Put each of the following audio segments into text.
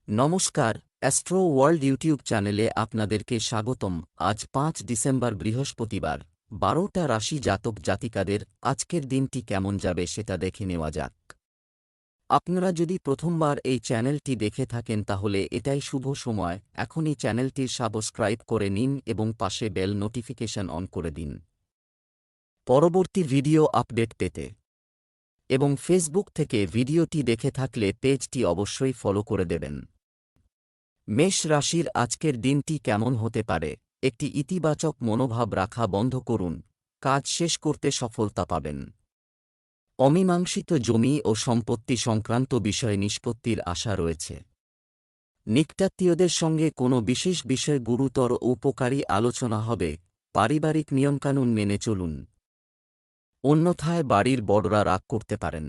নমস্কার, astro world YouTube চ্যানেলে আপনাদেরকে স্বাগতম। আজ ৫ ডিসেম্বর বৃহস্পতিবার, ১২টা রাশি জাতক জাতিকাদের আজকের দিনটি কেমন যাবে সেটা দেখে নেওয়া যাক। আপনারা যদি প্রথমবার এই চ্যানেলটি দেখে থাকেন তাহলে এটাই শুভ সময়, এখনই চ্যানেলটির সাবস্ক্রাইব করে নিন এবং পাশে বেল নোটিফিকেশন অন করে দিন পরবর্তী ভিডিও আপডেট পেতে। এবং ফেসবুক থেকে ভিডিওটি দেখে থাকলে পেজটি অবশ্যই ফলো করে দেবেন। মেষ রাশির আজকের দিনটি কেমন হতে পারে? একটি ইতিবাচক মনোভাব রাখা বন্ধ করুন, কাজ শেষ করতে সফলতা পাবেন। অমীমাংসিত জমি ও সম্পত্তি সংক্রান্ত বিষয়ে নিষ্পত্তির আশা রয়েছে। নিকটাত্মীয়দের সঙ্গে কোনো বিশেষ বিষয়ে গুরুতর ও উপকারী আলোচনা হবে। পারিবারিক নিয়মকানুন মেনে চলুন, অন্যথায় বাড়ির বড়রা রাগ করতে পারেন।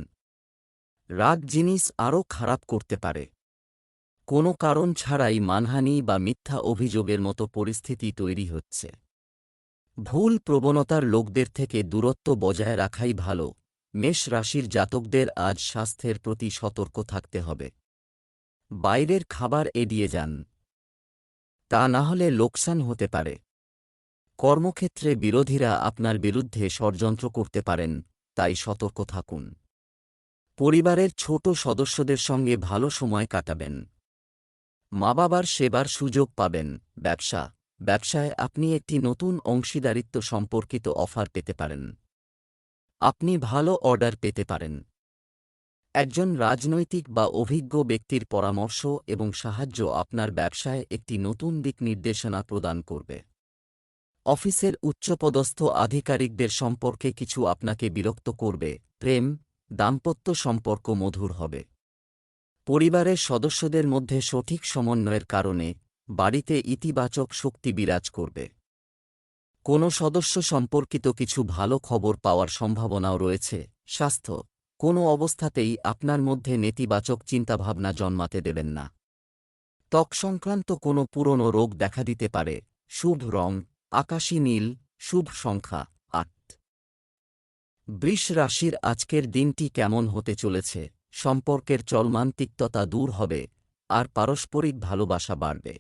রাগ জিনিস আরও খারাপ করতে পারে। কোনো কারণ ছাড়াই মানহানি বা মিথ্যা অভিযোগের মতো পরিস্থিতি তৈরি হচ্ছে। ভুল প্রবণতার লোকদের থেকে দূরত্ব বজায় রাখাই ভালো। মেষ রাশির জাতকদের আজ স্বাস্থ্যের প্রতি সতর্ক থাকতে হবে। বাইরের খাবার এড়িয়ে যান, তা না হলে লোকসান হতে পারে। কর্মক্ষেত্রে বিরোধীরা আপনার বিরুদ্ধে ষড়যন্ত্র করতে পারেন, তাই সতর্ক থাকুন। পরিবারের ছোট সদস্যদের সঙ্গে ভালো সময় কাটাবেন। মা-বাবার সেবার সুযোগ পাবেন। ব্যবসায় আপনি একটি নতুন অংশীদারিত্ব সম্পর্কিত অফার পেতে পারেন। আপনি ভালো অর্ডার পেতে পারেন। একজন রাজনৈতিক বা অভিজ্ঞ ব্যক্তির পরামর্শ এবং সাহায্য আপনার ব্যবসায় একটি নতুন দিক নির্দেশনা প্রদান করবে। অফিসের উচ্চপদস্থ আধিকারিকদের সম্পর্কে কিছু আপনাকে বিরক্ত করবে। প্রেম, দাম্পত্য সম্পর্ক মধুর হবে। পরিবারের সদস্যদের মধ্যে সঠিক সমন্বয়ের কারণে বাড়িতে ইতিবাচক শক্তি বিরাজ করবে। কোনো সদস্য সম্পর্কিত কিছু ভালো খবর পাওয়ার সম্ভাবনাও রয়েছে। স্বাস্থ্য, কোনো অবস্থাতেই আপনার মধ্যে নেতিবাচক চিন্তাভাবনা জন্মাতে দেবেন না। ত্বক সংক্রান্ত কোনো পুরনো রোগ দেখা দিতে পারে। শুভ রং আকাশী নীল, শুভ সংখ্যা ৮। বৃষ রাশির আজকের দিনটি কেমন হতে চলেছে? সম্পর্কের চলমান তিক্ততা দূর হবে, আর পারস্পরিক ভালোবাসা বাড়বে।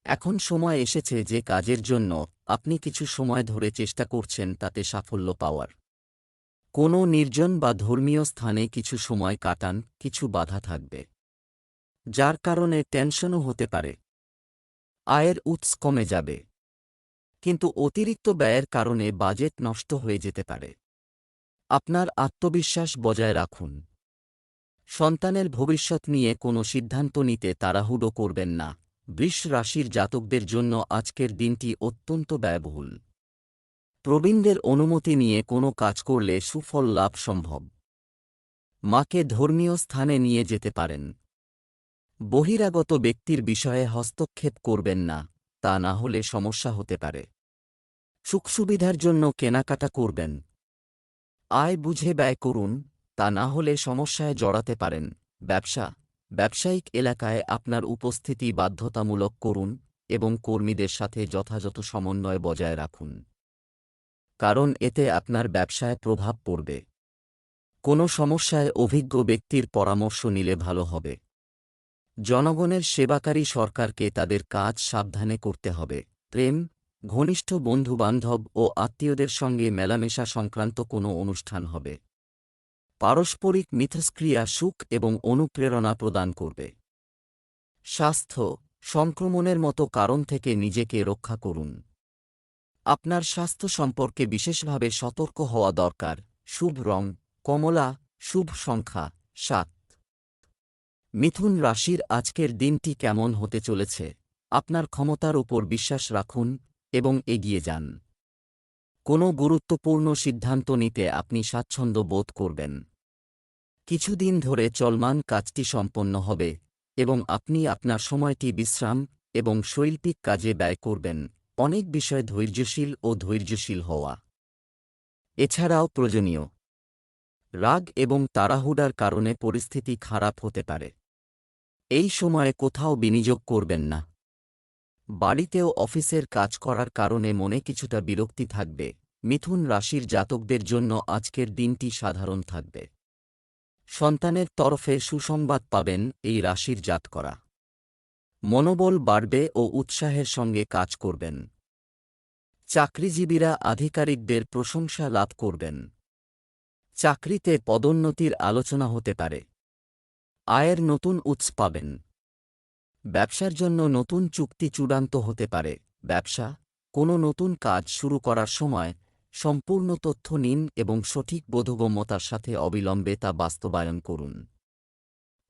এখন সময় এসেছে যে কাজের জন্য আপনি কিছু সময় ধরে চেষ্টা করছেন তাতে সাফল্য পাওয়ার। কোনো নির্জন বা ধর্মীয় স্থানে কিছু সময় কাটান, কিছু বাধা থাকবে, যার কারণে টেনশনও হতে পারে। আয়ের উৎস কমে যাবে, কিন্তু অতিরিক্ত ব্যয়ের কারণে বাজেট নষ্ট হয়ে যেতে পারে। আপনার আত্মবিশ্বাস বজায় রাখুন। সন্তানের ভবিষ্যৎ নিয়ে কোনো সিদ্ধান্ত নিতে তাড়াহুড়ো করবেন না। বৃষ রাশির জাতকদের জন্য আজকের দিনটি অত্যন্ত ব্যয়বহুল। প্রবীণদের অনুমতি নিয়ে কোনো কাজ করলে সুফল লাভ সম্ভব। মাকে ধর্মীয় স্থানে নিয়ে যেতে পারেন। বহিরাগত ব্যক্তির বিষয়ে হস্তক্ষেপ করবেন না, তা না হলে সমস্যা হতে পারে। সুখসুবিধার জন্য কেনাকাটা করবেন। আয় বুঝে ব্যয় করুন, তা না হলে সমস্যায় জড়াতে পারেন। ব্যবসায়িক এলাকায় আপনার উপস্থিতি বাধ্যতামূলক করুন এবং কর্মীদের সাথে যথাযথ সমন্বয় বজায় রাখুন, কারণ এতে আপনার ব্যবসায় প্রভাব পড়বে। কোনো সমস্যায় অভিজ্ঞ ব্যক্তির পরামর্শ নিলে ভালো হবে। জনগণের সেবাকারী সরকারকে তাদের কাজ সাবধানে করতে হবে। প্রেম, ঘনিষ্ঠ বন্ধুবান্ধব ও আত্মীয়দের সঙ্গে মেলামেশা সংক্রান্ত কোনো অনুষ্ঠান হবে। পারস্পরিক মিথস্ক্রিয়া সুখ এবং অনুপ্রেরণা প্রদান করবে। স্বাস্থ্য, সংক্রমণের মতো কারণ থেকে নিজেকে রক্ষা করুন। আপনার স্বাস্থ্য সম্পর্কে বিশেষভাবে সতর্ক হওয়া দরকার। শুভ রং কমলা, শুভ সংখ্যা ৭। মিথুন রাশির আজকের দিনটি কেমন হতে চলেছে? আপনার ক্ষমতার উপর বিশ্বাস রাখুন এবং এগিয়ে যান। কোনো গুরুত্বপূর্ণ সিদ্ধান্ত নিতে আপনি স্বাচ্ছন্দ্য বোধ করবেন। কিছুদিন ধরে চলমান কাজটি সম্পন্ন হবে এবং আপনি আপনার সময়টি বিশ্রাম এবং শৈল্পিক কাজে ব্যয় করবেন। অনেক বিষয় ধৈর্যশীল হওয়া এছাড়াও প্রয়োজনীয়। রাগ এবং তাড়াহুড়ার কারণে পরিস্থিতি খারাপ হতে পারে। এই সময়ে কোথাও বিনিয়োগ করবেন না। বাড়িতেও অফিসের কাজ করার কারণে মনে কিছুটা বিরক্তি থাকবে। মিথুন রাশির জাতকদের জন্য আজকের দিনটি সাধারণ থাকবে। সন্তানের তরফে সুসংবাদ পাবেন এই রাশির জাতকরা। মনোবল বাড়বে ও উৎসাহের সঙ্গে কাজ করবেন। চাকরিজীবীরা আধিকারিকদের প্রশংসা লাভ করবেন। চাকরিতে পদোন্নতির আলোচনা হতে পারে। আয়ের নতুন উৎস পাবেন। ব্যবসার জন্য নতুন চুক্তি চূড়ান্ত হতে পারে। ব্যবসা, কোনো নতুন কাজ শুরু করার সময় সম্পূর্ণ তথ্য নিন এবং সঠিক বোধগম্যতার সাথে অবিলম্বে তা বাস্তবায়ন করুন।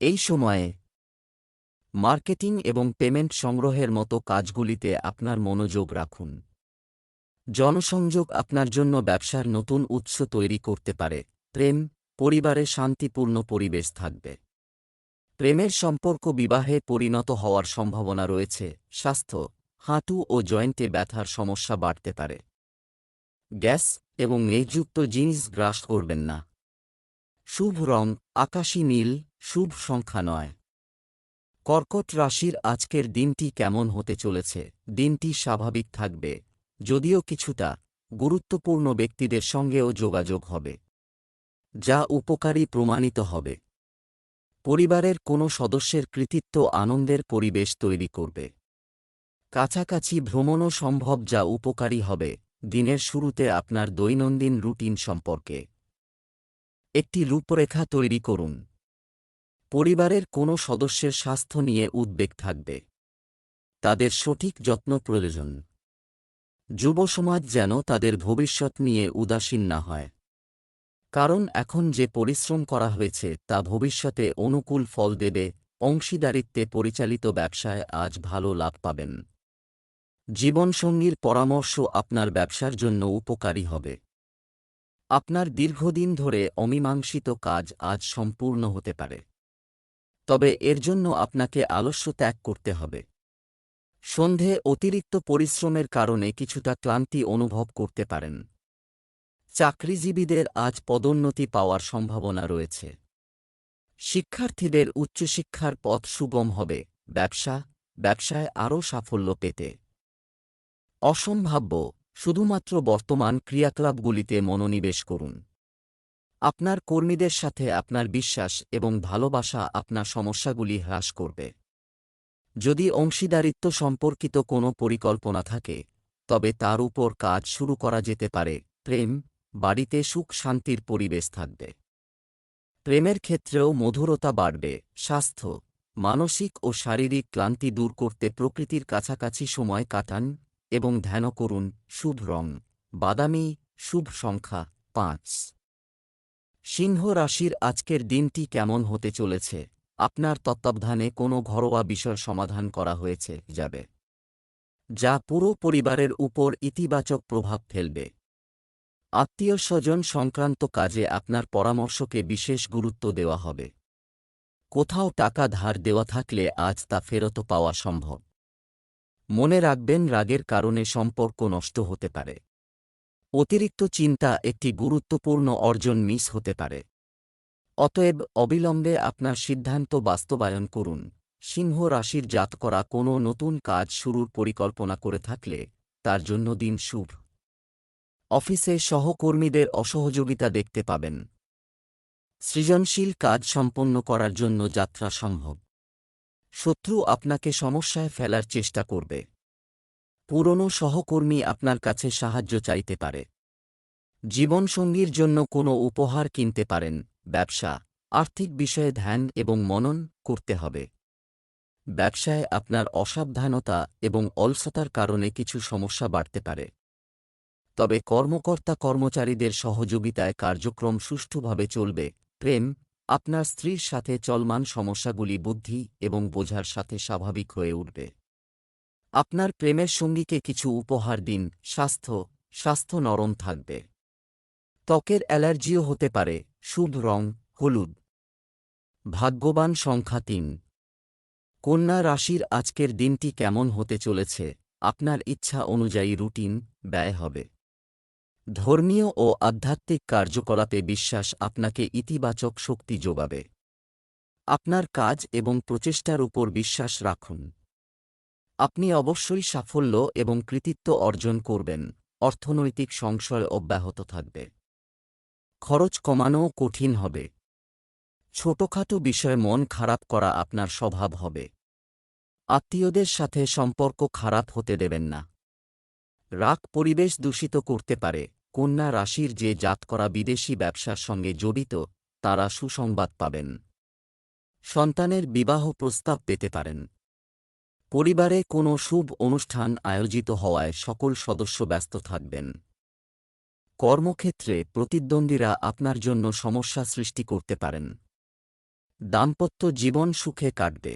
এই সময়ে মার্কেটিং এবং পেমেন্ট সংগ্রহের মতো কাজগুলিতে আপনার মনোযোগ রাখুন। জনসংযোগ আপনার জন্য ব্যবসার নতুন উৎস তৈরি করতে পারে। প্রেম, পরিবারে শান্তিপূর্ণ পরিবেশ থাকবে। প্রেমের সম্পর্ক বিবাহে পরিণত হওয়ার সম্ভাবনা রয়েছে। স্বাস্থ্য, হাঁটু ও জয়েন্টে ব্যথার সমস্যা বাড়তে পারে। গ্যাস এবং মেঘযুক্ত জিনিস গ্রাস করবেন না। শুভ রং আকাশী নীল, শুভ সংখ্যা 9। কর্কট রাশির আজকের দিনটি কেমন হতে চলেছে? দিনটি স্বাভাবিক থাকবে, যদিও কিছুটা গুরুত্বপূর্ণ ব্যক্তিদের সঙ্গেও যোগাযোগ হবে, যা উপকারী প্রমাণিত হবে। পরিবারের কোনো সদস্যের কৃতিত্ব আনন্দের পরিবেশ তৈরি করবে। কাছাকাছি ভ্রমণও সম্ভব, যা উপকারী হবে। দিনের শুরুতে আপনার দৈনন্দিন রুটিন সম্পর্কে একটি রূপরেখা তৈরি করুন। পরিবারের কোনো সদস্যের স্বাস্থ্য নিয়ে উদ্বেগ থাকবে, তাদের সঠিক যত্ন প্রয়োজন। যুব সমাজ যেন তাদের ভবিষ্যৎ নিয়ে উদাসীন না হয়, কারণ এখন যে পরিশ্রম করা হয়েছে তা ভবিষ্যতে অনুকূল ফল দেবে। অংশীদারিত্বে পরিচালিত ব্যবসায় আজ ভালো লাভ পাবেন। জীবনসঙ্গীর পরামর্শ আপনার ব্যবসার জন্য উপকারী হবে। আপনার দীর্ঘদিন ধরে অমীমাংসিত কাজ আজ সম্পূর্ণ হতে পারে, তবে এর জন্য আপনাকে আলস্য ত্যাগ করতে হবে। সন্ধে অতিরিক্ত পরিশ্রমের কারণে কিছুটা ক্লান্তি অনুভব করতে পারেন। চাকরিজীবীদের আজ পদোন্নতি পাওয়ার সম্ভাবনা রয়েছে। শিক্ষার্থীদের উচ্চশিক্ষার পথ সুগম হবে। ব্যবসায় আরও সাফল্য পেতে অসম্ভাব্য, শুধুমাত্র বর্তমান ক্রিয়াকলাপগুলিতে মনোনিবেশ করুন। আপনার কর্মীদের সাথে আপনার বিশ্বাস এবং ভালোবাসা আপনার সমস্যাগুলি হ্রাস করবে। যদি অংশীদারিত্ব সম্পর্কিত কোনো পরিকল্পনা থাকে, তবে তার উপর কাজ শুরু করা যেতে পারে। প্রেম, বাড়িতে সুখ শান্তির পরিবেশ থাকবে। প্রেমের ক্ষেত্রেও মধুরতা বাড়বে। স্বাস্থ্য, মানসিক ও শারীরিক ক্লান্তি দূর করতে প্রকৃতির কাছাকাছি সময় কাটান এবং ধ্যান করুন। শুভ রং বাদামি, শুভ সংখ্যা 5। সিংহ রাশির আজকের দিনটি কেমন হতে চলেছে? আপনার তত্ত্বাবধানে কোনো ঘরোয়া বিষয় সমাধান করা হয়েছে যাবে, যা পুরো পরিবারের উপর ইতিবাচক প্রভাব ফেলবে। আত্মীয়স্বজন সংক্রান্ত কাজে আপনার পরামর্শকে বিশেষ গুরুত্ব দেওয়া হবে। কোথাও টাকা ধার দেওয়া থাকলে আজ তা ফেরত পাওয়া সম্ভব। মনে রাখবেন, রাগের কারণে সম্পর্ক নষ্ট হতে পারে। অতিরিক্ত চিন্তা একটি গুরুত্বপূর্ণ অর্জন মিস হতে পারে। অতএব অবিলম্বে আপনার সিদ্ধান্ত বাস্তবায়ন করুন। সিংহ রাশির জাতকরা কোনো নতুন কাজ শুরুর পরিকল্পনা করে থাকলে তার জন্য দিন শুভ। অফিসে সহকর্মীদের অসহযোগিতা দেখতে পাবেন। সৃজনশীল কাজ সম্পন্ন করার জন্য যাত্রা সম্ভব। শত্রু আপনাকে সমস্যায় ফেলার চেষ্টা করবে। পুরনো সহকর্মী আপনার কাছে সাহায্য চাইতে পারে। জীবনসঙ্গীর জন্য কোনো উপহার কিনতে পারেন। ব্যবসা, আর্থিক বিষয়ে ধ্যান এবং মনন করতে হবে। ব্যবসায় আপনার অসাবধানতা এবং অলসতার কারণে কিছু সমস্যা বাড়তে পারে, তবে কর্মকর্তা-কর্মচারীদের সহযোগিতায় কার্যক্রম সুষ্ঠুভাবে চলবে। প্রেম, আপনার স্ত্রীর সাথে চলমান সমস্যাগুলি বুদ্ধি এবং বোঝার সাথে স্বাভাবিক হয়ে উঠবে। আপনার প্রেমের সঙ্গীকে কিছু উপহার দিন। স্বাস্থ্য নরম থাকবে। ত্বকের অ্যালার্জিও হতে পারে। শুভ রং হলুদ। ভাগ্যবান সংখ্যা 3। কন্যা রাশির আজকের দিনটি কেমন হতে চলেছে? আপনার ইচ্ছা অনুযায়ী রুটিন ব্যয় হবে। ধর্মীয় ও আধ্যাত্মিক কার্যকলাপে বিশ্বাস আপনাকে ইতিবাচক শক্তি যোগাবে। আপনার কাজ এবং প্রচেষ্টার উপর বিশ্বাস রাখুন। আপনি অবশ্যই সাফল্য এবং কৃতিত্ব অর্জন করবেন। অর্থনৈতিক সংশয় অব্যাহত থাকবে। খরচ কমানোও কঠিন হবে। ছোটখাটো বিষয়ে মন খারাপ করা আপনার স্বভাব হবে। আত্মীয়দের সাথে সম্পর্ক খারাপ হতে দেবেন না। রাগ পরিবেশ দূষিত করতে পারে। কন্যা রাশির যে জাতকরা বিদেশি ব্যবসার সঙ্গে জড়িত, তারা সুসংবাদ পাবেন। সন্তানের বিবাহ প্রস্তাব পেতে পারেন। পরিবারে কোনো শুভ অনুষ্ঠান আয়োজিত হওয়ায় সকল সদস্য ব্যস্ত থাকবেন। কর্মক্ষেত্রে প্রতিদ্বন্দ্বীরা আপনার জন্য সমস্যা সৃষ্টি করতে পারেন। দাম্পত্য জীবন সুখে কাটবে।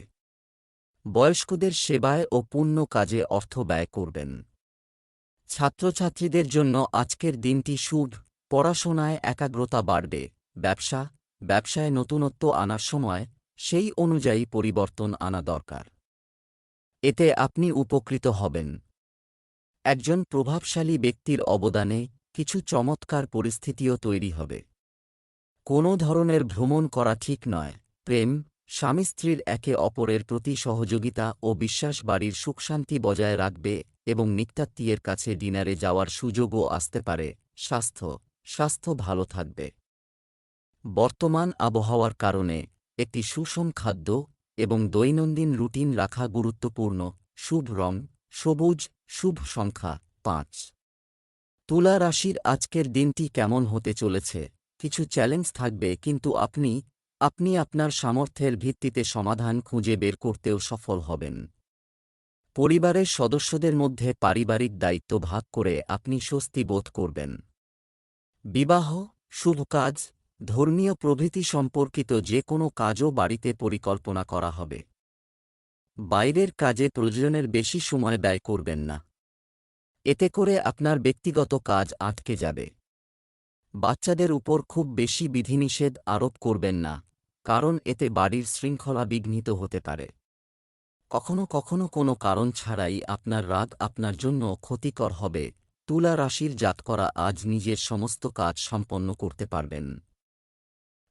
বয়স্কদের সেবায় ও পুণ্য কাজে অর্থ ব্যয় করবেন। ছাত্রছাত্রীদের জন্য আজকের দিনটি শুভ। পড়াশোনায় একাগ্রতা বাড়বে। ব্যবসায় নতুনত্ব আনার সময় সেই অনুযায়ী পরিবর্তন আনা দরকার। এতে আপনি উপকৃত হবেন। একজন প্রভাবশালী ব্যক্তির অবদানে কিছু চমৎকার পরিস্থিতিও তৈরি হবে। কোনো ধরনের ভ্রমণ করা ঠিক নয়। প্রেম, স্বামী স্ত্রীর একে অপরের প্রতি সহযোগিতা ও বিশ্বাস বাড়ির সুখশান্তি বজায় রাখবে এবং নিকটাত্মীয়ের কাছে ডিনারে যাওয়ার সুযোগও আসতে পারে। স্বাস্থ্য ভালো থাকবে। বর্তমান আবহাওয়ার কারণে একটি সুষম খাদ্য এবং দৈনন্দিন রুটিন রাখা গুরুত্বপূর্ণ। শুভ রং সবুজ। শুভ সংখ্যা 5। তুলা রাশির আজকের দিনটি কেমন হতে চলেছে? কিছু চ্যালেঞ্জ থাকবে, কিন্তু আপনি আপনার সামর্থ্যের ভিত্তিতে সমাধান খুঁজে বের করতেও সফল হবেন। পরিবারের সদস্যদের মধ্যে পারিবারিক দায়িত্ব ভাগ করে আপনি স্বস্তি বোধ করবেন। বিবাহ, শুভ কাজ, ধর্মীয় প্রভৃতি সম্পর্কিত যে কোনো কাজও বাড়িতে পরিকল্পনা করা হবে। বাইরের কাজে প্রয়োজনের বেশি সময় ব্যয় করবেন না। এতে করে আপনার ব্যক্তিগত কাজ আটকে যাবে। বাচ্চাদের উপর খুব বেশি বিধিনিষেধ আরোপ করবেন না, কারণ এতে বাড়ির শৃঙ্খলা বিঘ্নিত হতে পারে। কখনো কখনো কোনো কারণ ছাড়াই আপনার রাগ আপনার জন্য ক্ষতিকর হবে। তুলা রাশির জাতকরা আজ নিজের সমস্ত কাজ সম্পন্ন করতে পারবেন।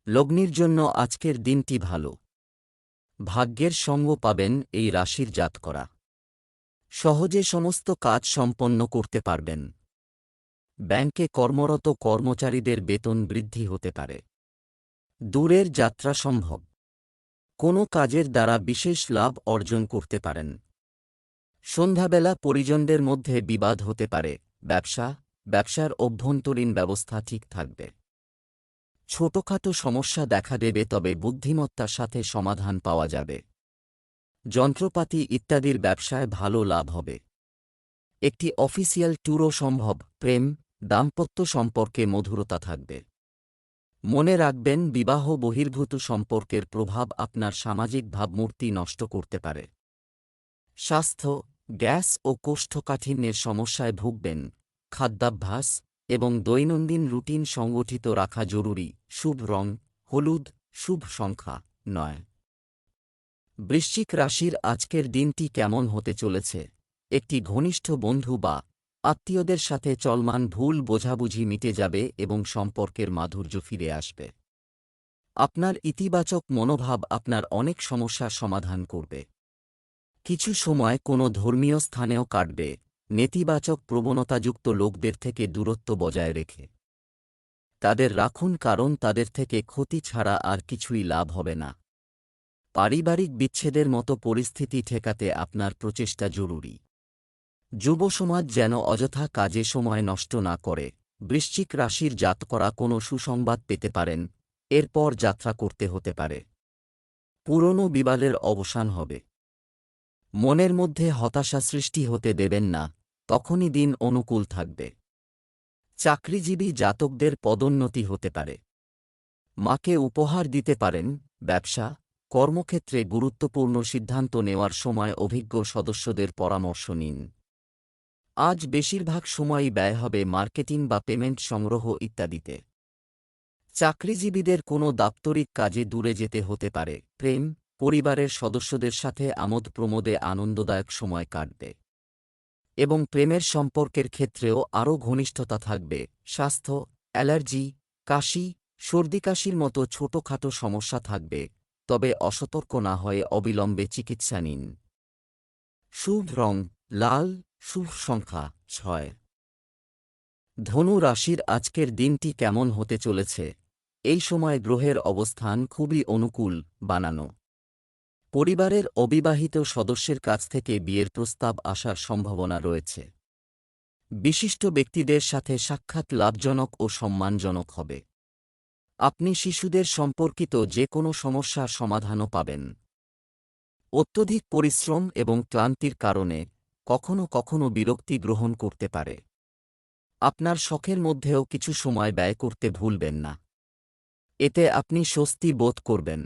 লগ্নির জন্য আজকের দিনটি ভালো। ভাগ্যের সঙ্গ পাবেন এই রাশির জাতকরা। সহজে সমস্ত কাজ সম্পন্ন করতে পারবেন। ব্যাংকে কর্মরত কর্মচারীদের বেতন বৃদ্ধি হতে পারে। দূরের যাত্রা সম্ভব। কোনো কাজের দ্বারা বিশেষ লাভ অর্জন করতে পারেন। সন্ধ্যাবেলা পরিজনদের মধ্যে বিবাদ হতে পারে। ব্যবসার অভ্যন্তরীণ ব্যবস্থা ঠিক থাকবে। ছোটখাটো সমস্যা দেখা দেবে, তবে বুদ্ধিমত্তার সাথে সমাধান পাওয়া যাবে। যন্ত্রপাতি ইত্যাদির ব্যবসায় ভালো লাভ হবে। একটি অফিসিয়াল ট্যুরও সম্ভব। প্রেম, দাম্পত্য সম্পর্কে মধুরতা থাকবে। মনে রাখবেন, বিবাহ বহির্ভূত সম্পর্কের প্রভাব আপনার সামাজিক ভাবমূর্তি নষ্ট করতে পারে। স্বাস্থ্য, গ্যাস ও কোষ্ঠকাঠিন্যের সমস্যায় ভুগবেন। খাদ্যাভ্যাস এবং দৈনন্দিন রুটিন সংগঠিত রাখা জরুরি। শুভ রং হলুদ। শুভ সংখ্যা 9। বৃশ্চিক রাশির আজকের দিনটি কেমন হতে চলেছে? একটি ঘনিষ্ঠ বন্ধু বা আত্মীয়দের সাথে চলমান ভুল বোঝাবুঝি মিটে যাবে এবং সম্পর্কের মাধুর্য ফিরে আসবে। আপনার ইতিবাচক মনোভাব আপনার অনেক সমস্যার সমাধান করবে। কিছু সময় কোনো ধর্মীয় স্থানেও কাটবে, নেতিবাচক প্রবণতাযুক্ত লোকদের থেকে দূরত্ব বজায় রেখে। তাদের রাখুন, কারণ তাদের থেকে ক্ষতি ছাড়া আর কিছুই লাভ হবে না। পারিবারিক বিচ্ছেদের মতো পরিস্থিতি ঠেকাতে আপনার প্রচেষ্টা জরুরি। যুব সমাজ যেন অযথা কাজে সময় নষ্ট না করে। বৃশ্চিক রাশির জাতকরা কোনো সুসংবাদ পেতে পারেন, এরপর যাত্রা করতে হতে পারে। পুরনো বিবাদের অবসান হবে। মনের মধ্যে হতাশা সৃষ্টি হতে দেবেন না, তখনই দিন অনুকূল থাকবে। চাকরিজীবী জাতকদের পদোন্নতি হতে পারে। মাকে উপহার দিতে পারেন। কর্মক্ষেত্রে গুরুত্বপূর্ণ সিদ্ধান্ত নেওয়ার সময় অভিজ্ঞ সদস্যদের পরামর্শ নিন। আজ বেশিরভাগ সময়ই ব্যয় হবে মার্কেটিং বা পেমেন্ট সংগ্রহ ইত্যাদিতে। চাকরিজীবীদের কোনো দাপ্তরিক কাজে দূরে যেতে হতে পারে। প্রেম, পরিবারের সদস্যদের সাথে আমোদ প্রমোদে আনন্দদায়ক সময় কাটবে এবং প্রেমের সম্পর্কের ক্ষেত্রেও আরও ঘনিষ্ঠতা থাকবে। স্বাস্থ্য, অ্যালার্জি, কাশি, সর্দিকাশির মতো ছোটখাটো সমস্যা থাকবে, তবে অসতর্ক না হয়ে অবিলম্বে চিকিৎসা নিন। শুভ রং লাল। শুভ সংখ্যা 6। ধনু রাশির আজকের দিনটি কেমন হতে চলেছে? এই সময় গ্রহের অবস্থান খুবই অনুকূল বানানো। পরিবারের অবিবাহিত সদস্যের কাছ থেকে বিয়ের প্রস্তাব আসার সম্ভাবনা রয়েছে। বিশিষ্ট ব্যক্তিদের সাথে সাক্ষাৎ লাভজনক ও সম্মানজনক হবে। আপনি শিশুদের সম্পর্কিত যে কোনো সমস্যার সমাধানও পাবেন। অত্যধিক পরিশ্রম এবং ক্লান্তির কারণে কখনো কখনো বিরক্তি গ্রহণ করতে পারে। আপনার শখের মধ্যেও কিছু সময় ব্যয় করতে ভুলবেন না। এতে আপনি স্বস্তি বোধ করবেন।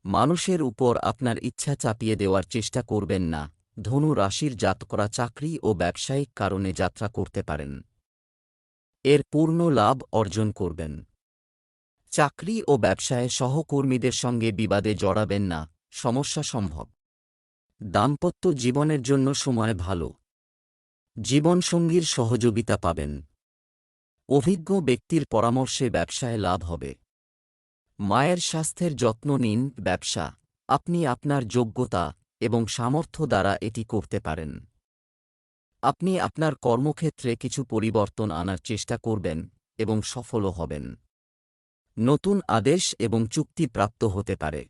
মানুষের উপর আপনার ইচ্ছা চাপিয়ে দেওয়ার চেষ্টা করবেন না। ধনু রাশির জাতকরা চাকরি ও ব্যবসায়িক কারণে যাত্রা করতে পারেন। এর পূর্ণ লাভ অর্জন করবেন। চাকরি ও ব্যবসায় সহকর্মীদের সঙ্গে বিবাদে জড়াবেন না, সমস্যা সম্ভব। দাম্পত্য জীবনের জন্য সময় ভালো। জীবনসঙ্গীর সহযোগিতা পাবেন। অভিজ্ঞ ব্যক্তির পরামর্শে ব্যবসায় লাভ হবে। মায়ের স্বাস্থ্যের যত্ন নিন। ব্যবসা, আপনি আপনার যোগ্যতা এবং সামর্থ্য দ্বারা এটি করতে পারেন। আপনি আপনার কর্মক্ষেত্রে কিছু পরিবর্তন আনার চেষ্টা করবেন এবং সফলও হবেন। নতুন আদেশ এবং চুক্তি প্রাপ্ত হতে পারে।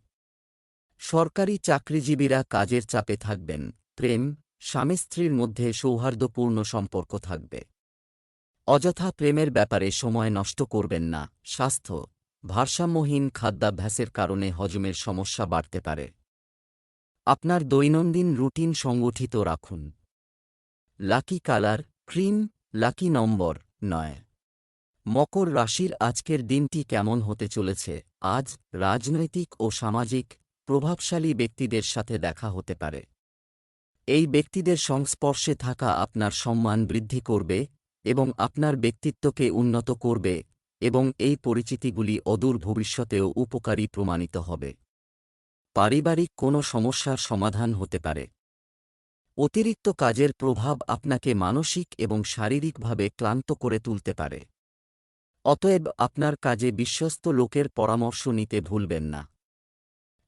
সরকারি চাকরিজীবীরা কাজের চাপে থাকবেন। প্রেম, স্বামী স্ত্রীর মধ্যে সৌহার্দ্যপূর্ণ সম্পর্ক থাকবে। অযথা প্রেমের ব্যাপারে সময় নষ্ট করবেন না। স্বাস্থ্য, ভারসাম্যহীন খাদ্যাভ্যাসের কারণে হজমের সমস্যা বাড়তে পারে। আপনার দৈনন্দিন রুটিন সংগঠিত রাখুন। লাকি কালার ক্রিম, লাকি নম্বর 9। মকর রাশির আজকের দিনটি কেমন হতে চলেছে? আজ রাজনৈতিক ও সামাজিক প্রভাবশালী ব্যক্তিদের সাথে দেখা হতে পারে। এই ব্যক্তিদের সংস্পর্শে থাকা আপনার সম্মান বৃদ্ধি করবে এবং আপনার ব্যক্তিত্বকে উন্নত করবে, এবং এই পরিচিতিগুলি অদূর ভবিষ্যতেও উপকারী প্রমাণিত হবে। পারিবারিক কোনো সমস্যার সমাধান হতে পারে। অতিরিক্ত কাজের প্রভাব আপনাকে মানসিক এবং শারীরিকভাবে ক্লান্ত করে তুলতে পারে। অতএব আপনার কাজে বিশ্বস্ত লোকের পরামর্শ নিতে ভুলবেন না।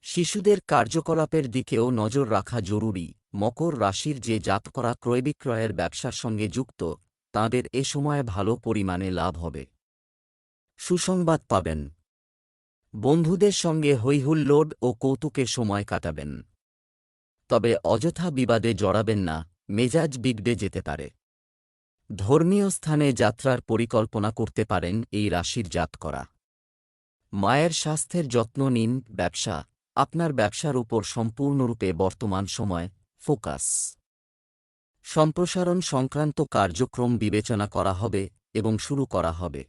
শিশুদের কার্যকলাপের দিকেও নজর রাখা জরুরি। মকর রাশির যে জাতকরা ক্রয়বিক্রয়ের ব্যবসার সঙ্গে যুক্ত, তাঁদের এ সময়ে ভালো পরিমাণে লাভ হবে। সুসংবাদ পাবেন। বন্ধুদের সঙ্গে হৈহুল্লোড় ও কৌতুকে সময় কাটাবেন। তবে অযথা বিবাদে জড়াবেন না, মেজাজ বিগড়ে যেতে পারে। ধর্মীয় স্থানে যাত্রার পরিকল্পনা করতে পারেন এই রাশির জাতকরা। মায়ের স্বাস্থ্যের যত্ন নিন। ব্যবসা, আপনার ব্যবসার উপর সম্পূর্ণরূপে বর্তমান সময় ফোকাস। সম্প্রসারণ সংক্রান্ত কার্যক্রম বিবেচনা করা হবে এবং শুরু করা হবে।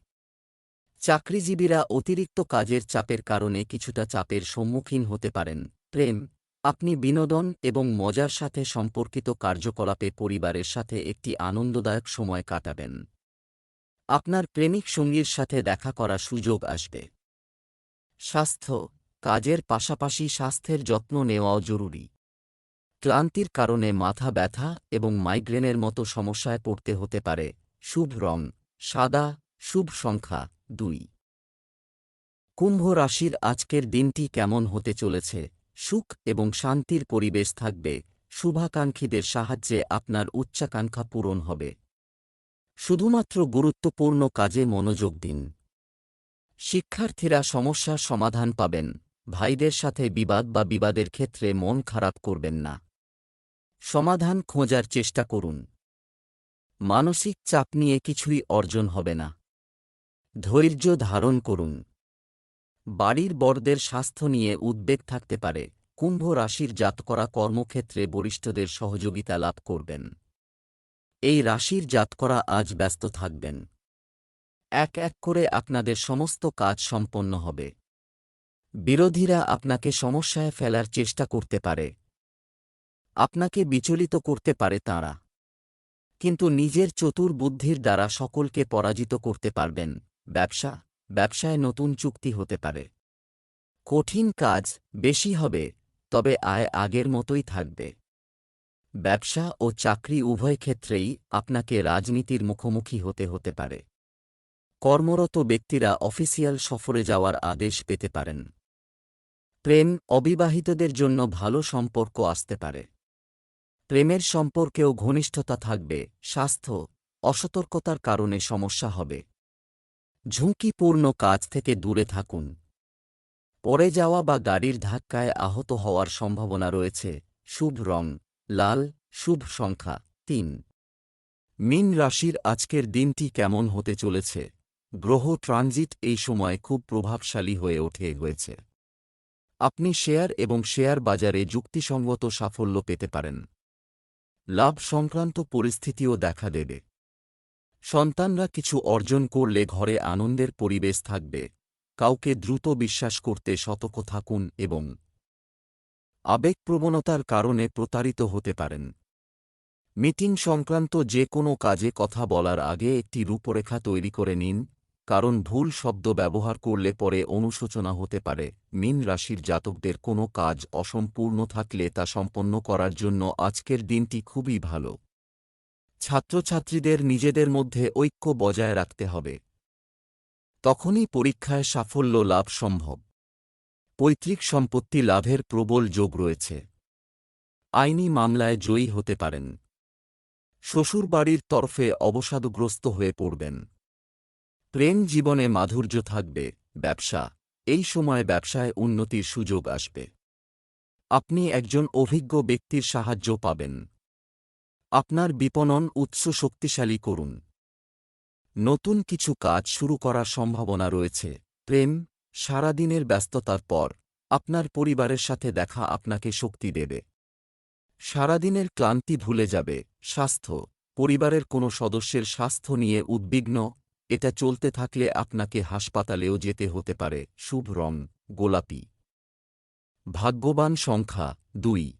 চাকরিজীবীরা অতিরিক্ত কাজের চাপের কারণে কিছুটা চাপের সম্মুখীন হতে পারেন। প্রেম, আপনি বিনোদন এবং মজার সাথে সম্পর্কিত কার্যকলাপে পরিবারের সাথে একটি আনন্দদায়ক সময় কাটাবেন। আপনার প্রেমিক সঙ্গীর সাথে দেখা করার সুযোগ আসবে। স্বাস্থ্য, কাজের পাশাপাশি স্বাস্থ্যের যত্ন নেওয়াও জরুরি। ক্লান্তির কারণে মাথা ব্যথা এবং মাইগ্রেনের মতো সমস্যায় পড়তে হতে পারে। শুভ রং সাদা, শুভ সংখ্যা 2। কুম্ভ রাশির আজকের দিনটি কেমন হতে চলেছে? সুখ এবং শান্তির পরিবেশ থাকবে। শুভাকাঙ্ক্ষীদের সাহায্যে আপনার উচ্চাকাঙ্ক্ষা পূরণ হবে। শুধুমাত্র গুরুত্বপূর্ণ কাজে মনোযোগ দিন। শিক্ষার্থীরা সমস্যার সমাধান পাবেন। ভাইদের সাথে বিবাদ বা বিবাদের ক্ষেত্রে মন খারাপ করবেন না। সমাধান খোঁজার চেষ্টা করুন। মানসিক চাপ নিয়ে কিছুই অর্জন হবে না। ধৈর্য ধারণ করুন। বাড়ির বড়দের স্বাস্থ্য নিয়ে উদ্বেগ থাকতে পারে। কুম্ভ রাশির জাতকরা কর্মক্ষেত্রে বরিষ্ঠদের সহযোগিতা লাভ করবেন। এই রাশির জাতকরা আজ ব্যস্ত থাকবেন। এক এক করে আপনাদের সমস্ত কাজ সম্পন্ন হবে। বিরোধীরা আপনাকে সমস্যায় ফেলার চেষ্টা করতে পারে। আপনাকে বিচলিত করতে পারে তাঁরা, কিন্তু নিজের চতুর বুদ্ধির দ্বারা সকলকে পরাজিত করতে পারবেন। ব্যবসায় নতুন চুক্তি হতে পারে। কঠিন কাজ বেশি হবে, তবে আয় আগের মতোই থাকবে। ব্যবসা ও চাকরি উভয় ক্ষেত্রেই আপনাকে রাজনীতির মুখোমুখি হতে পারে। কর্মরত ব্যক্তিরা অফিসিয়াল সফরে যাওয়ার আদেশ পেতে পারেন। প্রেম, অবিবাহিতদের জন্য ভালো সম্পর্ক আসতে পারে। প্রেমের সম্পর্কেও ঘনিষ্ঠতা থাকবে। স্বাস্থ্য, অসতর্কতার কারণে সমস্যা হবে। ঝুঁকিপূর্ণ কাজ থেকে দূরে থাকুন। পড়ে যাওয়া বা গাড়ির ধাক্কায় আহত হওয়ার সম্ভাবনা রয়েছে। শুভ রং লাল, শুভ সংখ্যা ৩। মীন রাশির আজকের দিনটি কেমন হতে চলেছে? গ্রহ ট্রানজিট এই সময় খুব প্রভাবশালী হয়ে হয়েছে। আপনি শেয়ার এবং শেয়ার বাজারে যুক্তিসঙ্গত সাফল্য পেতে পারেন। লাভ সংক্রান্ত পরিস্থিতিও দেখা দেবে। সন্তানরা কিছু অর্জন করলে ঘরে আনন্দের পরিবেশ থাকবে। কাউকে দ্রুত বিশ্বাস করতে সতর্ক থাকুন এবং আবেগপ্রবণতার কারণে প্রতারিত হতে পারেন। মিটিং সংক্রান্ত যে কোনো কাজে কথা বলার আগে একটি রূপরেখা তৈরি করে নিন, কারণ ভুল শব্দ ব্যবহার করলে পরে অনুশোচনা হতে পারে। মীন রাশির জাতকদের কোনো কাজ অসম্পূর্ণ থাকলে তা সম্পন্ন করার জন্য আজকের দিনটি খুবই ভালো। ছাত্রছাত্রীদের নিজেদের মধ্যে ঐক্য বজায় রাখতে হবে। তখনই পরীক্ষায় সাফল্য লাভ সম্ভব। পৈতৃক সম্পত্তি লাভের প্রবল যোগ রয়েছে। আইনি মামলায় জয়ী হতে পারেন। শ্বশুরবাড়ির তরফে অবসাদগ্রস্ত হয়ে পড়বেন। প্রেম জীবনে মাধুর্য থাকবে। ব্যবসা এই সময় ব্যবসায় উন্নতির সুযোগ আসবে। আপনি একজন অভিজ্ঞ ব্যক্তির সাহায্য পাবেন। আপনার বিপণন উৎস শক্তিশালী করুন। নতুন কিছু কাজ শুরু করার সম্ভাবনা রয়েছে। প্রেম সারাদিনের ব্যস্ততার পর আপনার পরিবারের সাথে দেখা আপনাকে শক্তি দেবে। সারাদিনের ক্লান্তি ভুলে যাবে। স্বাস্থ্য পরিবারের কোনো সদস্যের স্বাস্থ্য নিয়ে উদ্বিগ্ন, এটা চলতে থাকলে আপনাকে হাসপাতালেও যেতে হতে পারে। শুভ রং গোলাপি। ভাগ্যবান সংখ্যা ২।